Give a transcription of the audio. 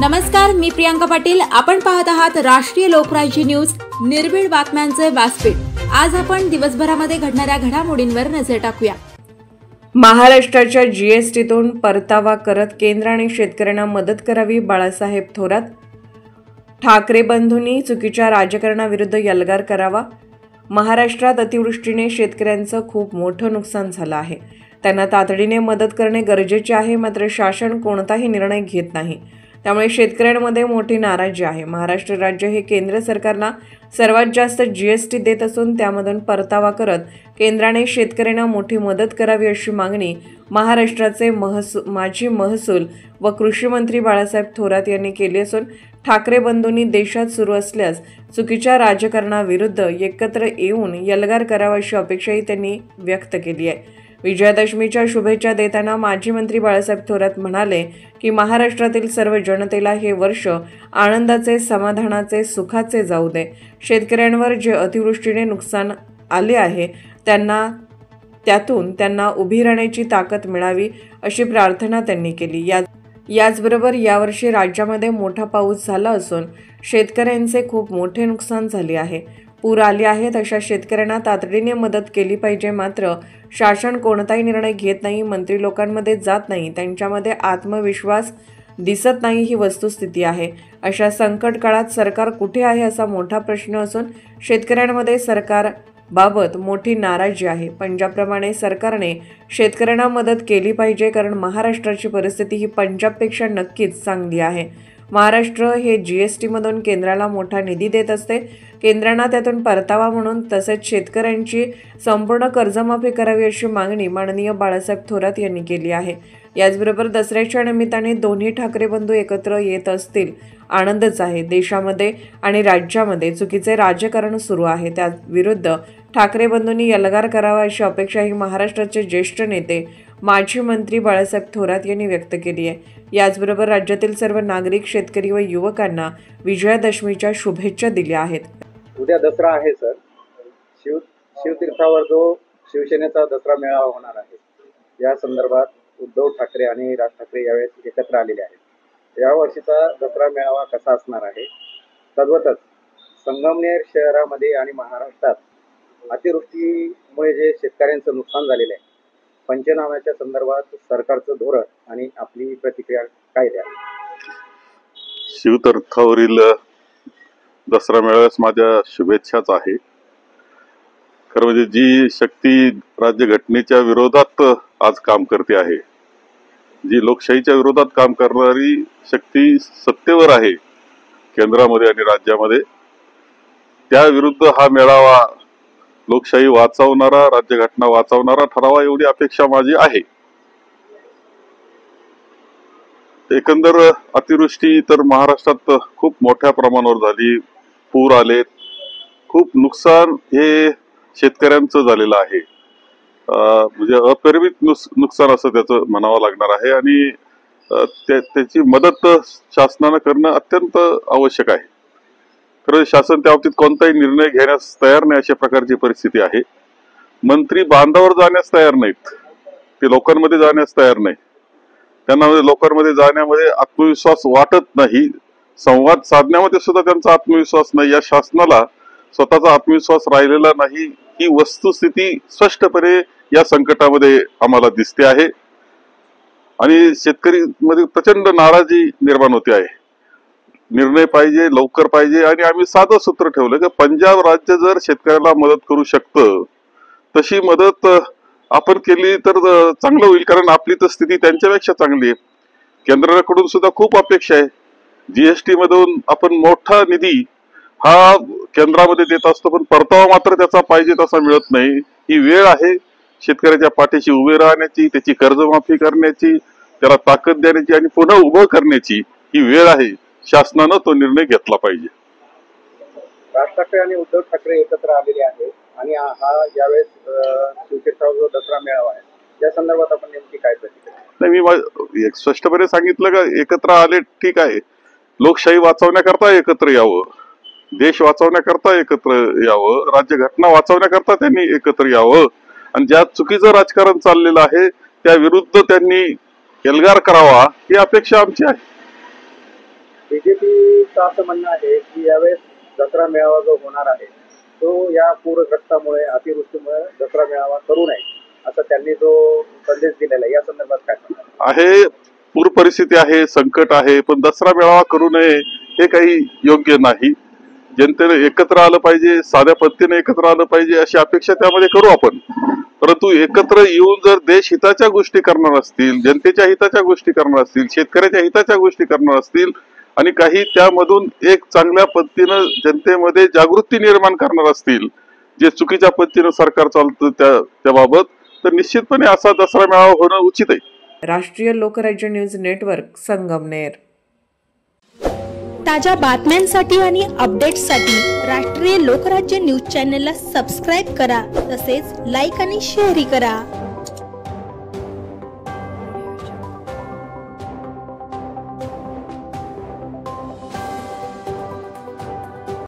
नमस्कार, मी प्रियांका पाटील. आपण पाहत आहात राष्ट्रीय लोकराज्य न्यूज, निर्भीड बातम्यांचे व्यासपीठ. आज आपण दिवसभरामध्ये घडणाऱ्या घडामोडींवर नजर टाकूया. महाराष्ट्राच्या जीएसटीतून परतावा करत केंद्र आणि शेतकऱ्यांना मदत करावी, बाळासाहेब थोरात. ठाकरे बंधूंनी चुकीच्या राजकारणाविरुद्ध एल्गार करावा. महाराष्ट्रात अतिवृष्टीने शेतकऱ्यांचं खूप मोठं नुकसान झालं आहे. त्यांना तातडीने मदत करणे गरजेचे आहे, मात्र शासन कोणताही निर्णय घेत नाही. त्यामुळे शेतकऱ्यांमध्ये मोठी नाराजी आहे. महाराष्ट्र राज्य हे केंद्र सरकारला सर्वात जास्त जीएसटी देत असून त्यामधून परतावा करत केंद्राने शेतकऱ्यांना मोठी मदत करावी अशी मागणी महाराष्ट्राचे माजी महसूल व कृषी मंत्री बाळासाहेब थोरात यांनी केली असून ठाकरे बंधूंनी देशात सुरू असल्यास चुकीच्या राजकारणाविरुद्ध एकत्र येऊन एल्गार करावा अशी अपेक्षाही त्यांनी व्यक्त केली आहे. विजयादशमीच्या शुभेच्छा देताना माजी मंत्री बाळासाहेब थोरात म्हणाले की महाराष्ट्रातील सर्व जनतेला हे वर्ष आनंदाचे, समाधानाचे, सुखाचे जाऊ दे. शेतकऱ्यांवर जे अतिवृष्टीने नुकसान आले आहे त्यातून त्यांना उभी राहण्याची ताकद मिळावी अशी प्रार्थना त्यांनी केली. याचबरोबर यावर्षी राज्यामध्ये मोठा पाऊस झाला असून शेतकऱ्यांचे खूप मोठे नुकसान झाले आहे. पूर आले आहेत. अशा शेतकऱ्यांना तातडीने मदत केली पाहिजे, मात्र शासन कोणताही निर्णय घेत नाही. मंत्री लोकांमध्ये जात नाही. त्यांच्यामध्ये आत्मविश्वास दिसत नाही. ही वस्तुस्थिती आहे. अशा संकट काळात सरकार कुठे आहे असा मोठा प्रश्न असून शेतकऱ्यांमध्ये सरकारबाबत मोठी नाराजी आहे. पंजाबप्रमाणे सरकारने शेतकऱ्यांना मदत केली पाहिजे, कारण महाराष्ट्राची परिस्थिती ही पंजाबपेक्षा नक्कीच चांगली आहे. महाराष्ट्र हे जीएसटीमधून केंद्राला मोठा निधी देत असते. केंद्रांना त्यातून परतावा म्हणून तसेच शेतकऱ्यांची संपूर्ण कर्जमाफी करावी अशी मागणी माननीय बाळासाहेब थोरात यांनी केली आहे. याचबरोबर दसऱ्याच्या निमित्ताने दोन्ही ठाकरे बंधू एकत्र येत असतील, आनंदच आहे. देशामध्ये आणि राज्यामध्ये चुकीचे राजकारण सुरू आहे, त्याविरुद्ध ठाकरे बंधूंनी एल्गार करावा अशी अपेक्षाही महाराष्ट्राचे ज्येष्ठ नेते माजी मंत्री बाळासाहेब थोरात यांनी व्यक्त केली आहे. याचबरोबर राज्यातील सर्व नागरिक, शेतकरी व युवकांना विजयादशमीच्या शुभेच्छा दिल्या आहेत. उद्या दसरा आहे सर. शिवतीर्थावर जो शिवसेनेचा दसरा मेळावा होणार आहे, या संदर्भात उद्धव ठाकरे आणि राज ठाकरे यावेळेस एकत्र आलेले आहेत. या वर्षीचा दसरा मेळावा कसा असणार आहे, तद्वतच संगमनेर शहरामध्ये आणि महाराष्ट्रात अतिवृष्टीमुळे जे शेतकऱ्यांचं नुकसान झालेलं आहे, पंचनाम्याच्या संदर्भात सरकारचं धोरण आणि आपली प्रतिक्रिया काय द्या? शिवतीर्थावरील दसरा मेळाव्यास माझ्या शुभेच्छाच आहे. खरं म्हणजे जी शक्ती राज्यघटनेच्या विरोधात आज काम करते आहे, जी लोकशाहीच्या विरोधात काम करणारी शक्ती सत्तेवर आहे केंद्रामध्ये आणि राज्यामध्ये, त्या विरुद्ध हा मेळावा लोकशाही वाचवणारा, राज्यघटना वाचवणारा ठरावा एवढी अपेक्षा माझी आहे. एकंदर अतिवृष्टी तर महाराष्ट्रात खूप मोठ्या प्रमाणावर झाली. पूर आले, खूप नुकसान हे शेतकऱ्यांचं झालेलं आहे. म्हणजे अपरिमित नुकसान असं त्याचं म्हणावं लागणार आहे आणि त्याची मदत शासनानं करणं अत्यंत आवश्यक आहे. खरं शासन त्या बाबतीत कोणताही निर्णय घेण्यास तयार नाही, अशा प्रकारची परिस्थिती आहे. मंत्री बांधावर जाण्यास तयार नाहीत, ते लोकांमध्ये जाण्यास तयार नाही. त्यांना लोकांमध्ये जाण्यामध्ये आत्मविश्वास वाटत नाही. संवाद साधण्यामध्ये सुद्धा त्यांचा आत्मविश्वास नाही. या शासनाला स्वतःचा आत्मविश्वास राहिलेला नाही, ही वस्तुस्थिती स्पष्टपणे या संकटामध्ये आम्हाला दिसते आहे आणि शेतकरी मध्ये प्रचंड नाराजी निर्माण होते आहे. निर्णय पाहिजे, लवकर पाहिजे. आणि आम्ही साधं सूत्र ठेवलं की पंजाब राज्य जर शेतकऱ्याला मदत करू शकतं, तशी मदत आपण केली तर चांगलं होईल, कारण आपली तर स्थिती त्यांच्यापेक्षा चांगली आहे. केंद्राकडून सुद्धा खूप अपेक्षा आहे. जीएसटी मधून आपण मोठा निधी हा केंद्रामध्ये देत असतो, पण परतावा मात्र त्याचा पाहिजे तसा मिळत नाही. ही वेळ आहे शेतकऱ्याच्या पाठीशी उभे राहण्याची, त्याची कर्जमाफी करण्याची, त्याला ताकद देण्याची आणि पुन्हा उभं करण्याची ही वेळ आहे. शासनानं तो निर्णय घेतला पाहिजे. राज ठाकरे आणि उद्धव ठाकरे एकत्र आलेले आहेत आणि हा यावेळेस शिवतीर्थावर दसरा मेळावा आहे, या संदर्भात आपण नेमकी काय प्रतिक्रिया? नाही, मी स्पष्टपणे सांगितलं का एकत्र आले ठीक आहे. लोकशाही वाचवण्याकरता एकत्र यावं, देश वाचवण्याकरता एकत्र यावं, राज्यघटना वाचवण्याकरता त्यांनी एकत्र यावं आणि ज्या चुकीचं राजकारण चाललेलं आहे त्या विरुद्ध त्यांनी एल्गार करावा ही अपेक्षा आमची आहे. बीजेपीचं असं म्हणणं आहे की यावेळेस दसरा मेळावा जो होणार आहे तो या पूरग्रस्तामुळे अतिवृष्टीमुळे दसरा मेळावा करू नये असं त्यांनी जो संदेश दिलेला आहे, या संदर्भात काय सांगणार आहे? पूर परिस्थिती आहे, संकट आहे, पण दसरा मेळावा करू नये हे काही योग्य नाही. जनतेने एकत्र आलं पाहिजे, साध्या पद्धतीने एकत्र आलं पाहिजे अशी अपेक्षा त्यामध्ये करू आपण. परंतु एकत्र येऊन जर देश हिताच्या गोष्टी करणार असतील, जनतेच्या हिताच्या गोष्टी करणार असतील, शेतकऱ्याच्या हिताच्या गोष्टी करणार असतील आणि काही त्यामधून एक चांगल्या पद्धतीनं जनतेमध्ये जागृती निर्माण करणार असतील, जे चुकीच्या पद्धतीनं सरकार चालतं त्याबाबत, तर निश्चितपणे असा दसरा मेळावा होणं उचित आहे. राष्ट्रीय लोकराज्य न्यूज नेटवर्क, संगमनेर. ताज्या बातम्यांसाठी आणि अपडेट्ससाठी राष्ट्रीय लोकराज्य न्यूज चॅनलला सबस्क्राईब करा, तसेच लाईक आणि शेअरही करा.